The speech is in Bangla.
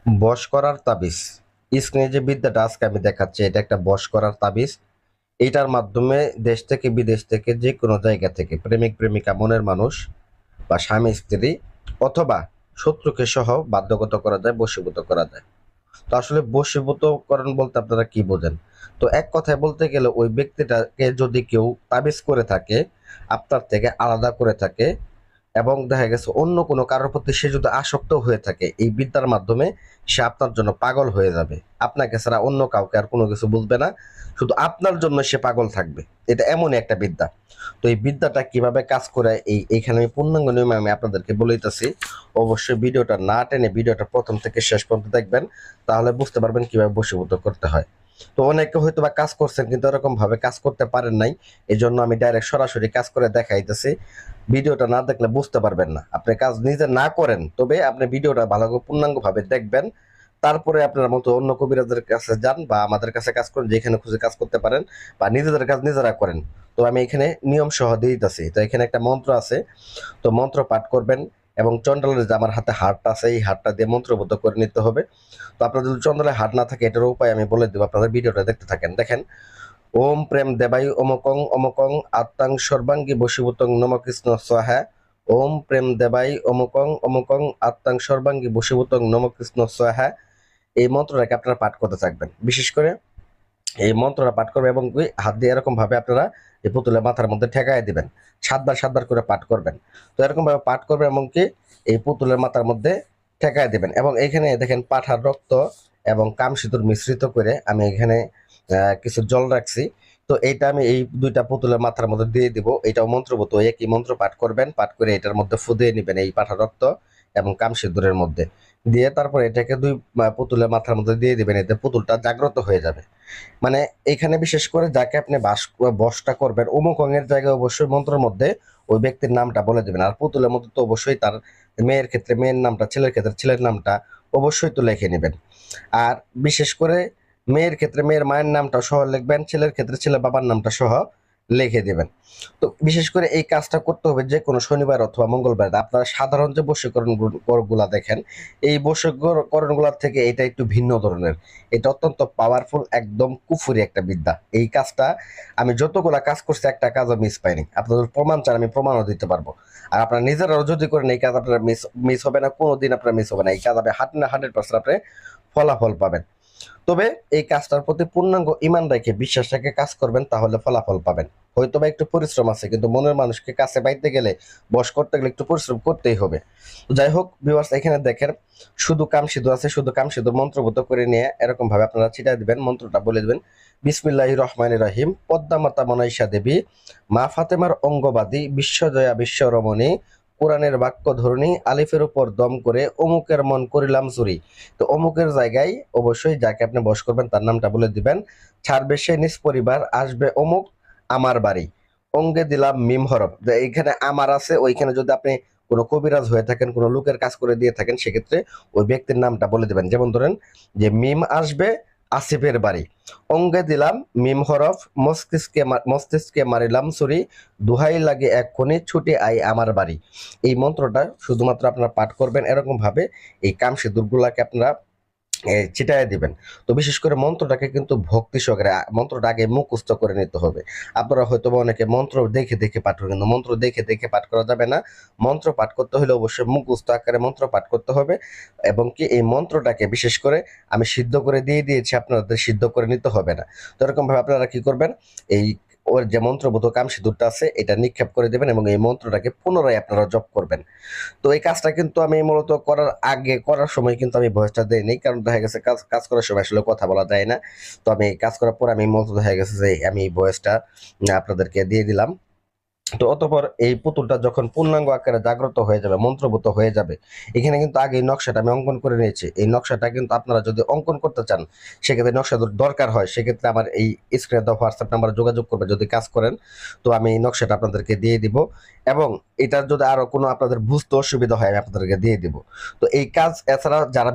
বশ করার তাবিজ। স্ক্রিনে যে বিদ্যাটা আজকে আমি দেখাচ্ছি এটা একটা বশ করার তাবিজ। এইটার মাধ্যমে দেশ থেকে বিদেশ থেকে যে কোনো জায়গা থেকে প্রেমিক প্রেমিকা মনের মানুষ বা স্বামী স্ত্রী অথবা শত্রুকে সহ বাধ্যগত করা যায়, বশীভূত করা যায়। তো আসলে বশীভূতকরণ বলতে আপনারা কি বোঝেন? তো এক কথায় বলতে গেলে ওই ব্যক্তিটাকে যদি কেউ তাবিজ করে থাকে, আপনার থেকে আলাদা করে থাকে এবং দেখা গেছে অন্য কোনো কারোর প্রতি সে যদি আসক্ত হয়ে থাকে, এই বিদ্যার মাধ্যমে সে আপনার জন্য পাগল হয়ে যাবে। আপনাকে ছাড়া অন্য কাউকে আর কোনো কিছু বুঝবে না, শুধু আপনার জন্য সে পাগল থাকবে। এটা এমনই একটা বিদ্যা। তো এই বিদ্যাটা কিভাবে কাজ করে এইখানে আমি পূর্ণাঙ্গ নিয়মে আমি আপনাদেরকে বলেইতেছি। অবশ্যই ভিডিওটা না টেনে ভিডিওটা প্রথম থেকে শেষ পর্যন্ত দেখবেন, তাহলে বুঝতে পারবেন কিভাবে বশীভূত করতে হয়। তো অনেকে হয়তো বা কাজ করছেন কিন্তু এরকম ভাবে কাজ করতে পারেন নাই, এই জন্য আমি ডাইরেক্ট সরাসরি কাজ করে দেখাইতেছি। ভিডিওটা না দেখলে বুঝতে পারবেন না। আপনি কাজ নিজে না করেন, তবে আপনি ভিডিওটা ভালো করে পূর্ণাঙ্গ ভাবে দেখবেন, তারপরে আপনার মতো অন্য কবিরাজের কাছে যান বা আমাদের কাছে কাজ করেন, যেখানে খুঁজে কাজ করতে পারেন, বা নিজেদের কাজ নিজেরা করেন। তো আমি এখানে নিয়ম সহ দিয়ে দিতেছি। তো এখানে একটা মন্ত্র আছে, তো মন্ত্র পাঠ করবেন এবং চন্ডালের যে আমার হাতে হাড়টা আছে এই হাড়টা দিয়ে মন্ত্রবদ্ধ করে নিতে হবে। তো আপনার যদি চন্দ্রের হাট না থাকে এটার উপায় আমি বলে দেবো, আপনাদের ভিডিওটা দেখতে থাকেন। দেখেন, ওম প্রেম দেবাই অমকং অমকং আত্মাং সর্বাঙ্গী বশীভূতং নম কৃষ্ণ স্বাহা। ওম প্রেম দেবাই অমকং অমকং আত্মাং সর্বাঙ্গী বশীভূতং নম কৃষ্ণ স্বাহা। এই মন্ত্রটাকে আপনারা পাঠ করতে থাকবেন। বিশেষ করে এই মন্ত্রটা পাঠ করবে এবং কি হাত দিয়ে এরকম ভাবে আপনারা এই পুতুলের মাথার মধ্যে ঠেকায় দিবেন। সাতবার সাতবার করে পাঠ করবেন। তো এরকম ভাবে পাঠ করবেন এবং কি এই পুতুলের মাথার মধ্যে ঠেকায় দিবেন। এবং এখানে দেখেন পাঠার রক্ত এবং কামসিঁদুর মিশ্রিত করে আমি এখানে কিছু জল রাখছি। তো এইটা আমি এই দুইটা পুতুলের মাথার মধ্যে দিয়ে দিব। এটাও মন্ত্রবত একই মন্ত্র পাঠ করবেন, পাঠ করে এটার মধ্যে ফুদিয়ে নেবেন এই পাঠার রক্ত এবং কামসিঁদুরের মধ্যে দিয়ে, তারপর এটাকে দুই পুতুলের মাথার মধ্যে দিয়ে দিবেন। এতে পুতুলটা জাগ্রত হয়ে যাবে। মানে এখানে বিশেষ করে যাকে আপনি বশটা করবেন অমুক অঙ্গের জায়গায় অবশ্যই মন্ত্রের মধ্যে ওই ব্যক্তির নামটা বলে দেবেন। আর পুতুলের মধ্যে তো অবশ্যই তার মেয়ের ক্ষেত্রে মেয়ের নামটা, ছেলের ক্ষেত্রে ছেলের নামটা অবশ্যই তো লিখে নেবেন। আর বিশেষ করে মেয়ের ক্ষেত্রে মেয়ের মায়ের নামটা সহ লিখবেন, ছেলের ক্ষেত্রে ছেলের বাবার নামটা সহ লিখে দেবেন। তো বিশেষ করে এই কাজটা করতে হবে যে কোনো শনিবার অথবা মঙ্গলবার। আপনারা সাধারণ যে বশীকরণ গুলা দেখেন, এই বশীকরণ গুলার থেকে এটা একটু ভিন্ন ধরনের। এটা অত্যন্ত পাওয়ারফুল, একদম কুফুরি একটা বিদ্যা। এই কাজটা আমি যতগুলা কাজ করছি একটা কাজও মিস পাইনি। আপনাদের প্রমাণ চান আমি প্রমাণও দিতে পারবো। আর আপনারা নিজেরাও যদি করেন এই কাজ আপনার মিস হবে না, কোনোদিন আপনার মিস হবে না। এই কাজ আপনি 100% আপনি ফলাফল পাবেন। তবে এই কাজটার প্রতি পূর্ণাঙ্গ ইমান রেখে বিশ্বাস রেখে কাজ করবেন, তাহলে ফলাফল পাবেন। হয়তো বা একটু পরিশ্রম আছে, কিন্তু মনের মানুষকে কাছে পাইতে গেলে, বশ করতে গেলে একটু পরিশ্রম করতেই হবে। তো যাই হোক ভিউয়ার্স, এখানে দেখেন শুধু কামসিদ্ধ আছে, শুধু কামসিদ্ধ মন্ত্রভূত করে নিয়ে এরকম ভাবে আপনারা ছিটাই দিবেন। মন্ত্রটা বলে দিবেন, বিসমিল্লাহির রহমানির রহিম। পদ্মা মাতা মনাইসা দেবী, মা ফাতেমার অঙ্গবাদী, বিশ্বজয়া বিশ্বরমণী, কোরআনের বাক্য ধরণী, আলিফের উপর দম করে অমুকের মন করিলাম চুরি। তো অমুকের জায়গায় অবশ্যই যাকে আপনি বশ করবেন তার নামটা বলে দিবেন। ছাড়বে সে নিজ পরিবার, আসবে অমুক আমার বাড়ি। অঙ্গে দিলাম মিম হরফ। যে এইখানে আমার আছে, ওইখানে যদি আপনি কোনো কবিরাজ হয়ে থাকেন, কোনো লোকের কাজ করে দিয়ে থাকেন, সেক্ষেত্রে ওই ব্যক্তির নামটা বলে দিবেন। যেমন ধরেন যে মিম আসবে আসিফের বাড়ি, অঙ্গে দিলাম মিম হরফ, মস্তিষ্কে মারিলাম ছুরি, দুহাই লাগে এক্ষুনি ছুটে আই আমার বাড়ি। এই মন্ত্রটা শুধুমাত্র আপনারা পাঠ করবেন এরকম ভাবে। এই কাম সিঁদুরগুলাকে আপনারা ছিটায় দিবেন। তো বিশেষ করে মন্ত্রটাকে কিন্তু ভক্তি সহকারে মন্ত্রটা আগে মুখস্থ করে নিতে হবে। আপনারা হয়তো বা অনেকে মন্ত্র দেখে দেখে পাঠ করেন, কিন্তু মন্ত্র দেখে দেখে পাঠ করা যাবে না। মন্ত্র পাঠ করতে হলে অবশ্যই মুখস্থ আকারে মন্ত্র পাঠ করতে হবে। এবং কি এই মন্ত্রটাকে বিশেষ করে আমি সিদ্ধ করে দিয়ে দিয়েছি, আপনাদের সিদ্ধ করে নিতে হবে না। তো এরকম ভাবে আপনারা কি করবেন, এই ওর যে মন্ত্রবোধ কাম সিঁদুরটা আছে এটা নিক্ষেপ করে দেবেন এবং এই মন্ত্রটাকে পুনরায় আপনারা জপ করবেন। তো এই কাজটা কিন্তু আমি মূলত করার সময় কিন্তু আমি ভয়েসটা দেইনি, কারণ দেখা গেছে কাজ কাজ করার সময় আসলে কথা বলা যায় না। তো আমি কাজ করার পর আমি মূলত দেখা গেছে যে আমি ভয়েসটা আপনাদেরকে দিয়ে দিলাম। তো অতঃপর এই পুতুলটা যখন পূর্ণাঙ্গ আকারে জাগ্রত হয়ে যাবে, মন্ত্রভূত হয়ে যাবে, এখানে কিন্তু আগে এই নকশাটা আমি অঙ্কন করে নিয়েছি। এই নকশাটা কিন্তু আপনারা যদি অঙ্কন করতে চান, সেক্ষেত্রে নকশা দরকার হয়, সেক্ষেত্রে আমার এই স্ক্রিনে দেওয়া হোয়াটসঅ্যাপ নাম্বারে যোগাযোগ করবে যদি কাজ করেন। তো আমি এই নকশাটা আপনাদেরকে দিয়ে দিব এবং এটা যদি আরো কোনো আপনাদের বুঝতে অসুবিধা হয় আমি আপনাদেরকে দিয়ে দিব। তো এই কাজ এছাড়া যারা